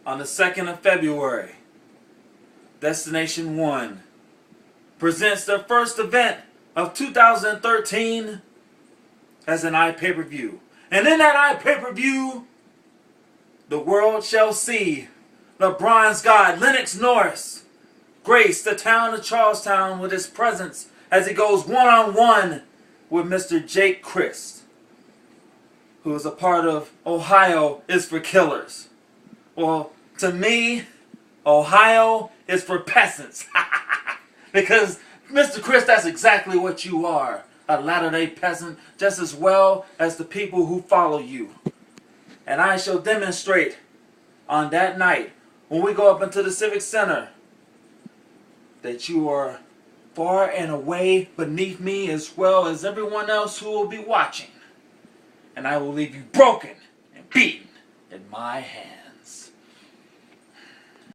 On the 2nd of February, Destination One presents their first event of 2013 as an iPay-per-view. And in that iPay-per-view, the world shall see the bronze god Lennox Norris grace the town of Charlestown with his presence as he goes one-on-one with Mr. Jake Crist, who is a part of Ohio is for Killers. Well, to me, Ohio is for peasants. Because, Mr. Crist, that's exactly what you are. A Latter-day peasant, just as well as the people who follow you. And I shall demonstrate on that night, when we go up into the Civic Center, that you are far and away beneath me as well as everyone else who will be watching. And I will leave you broken and beaten in my hands.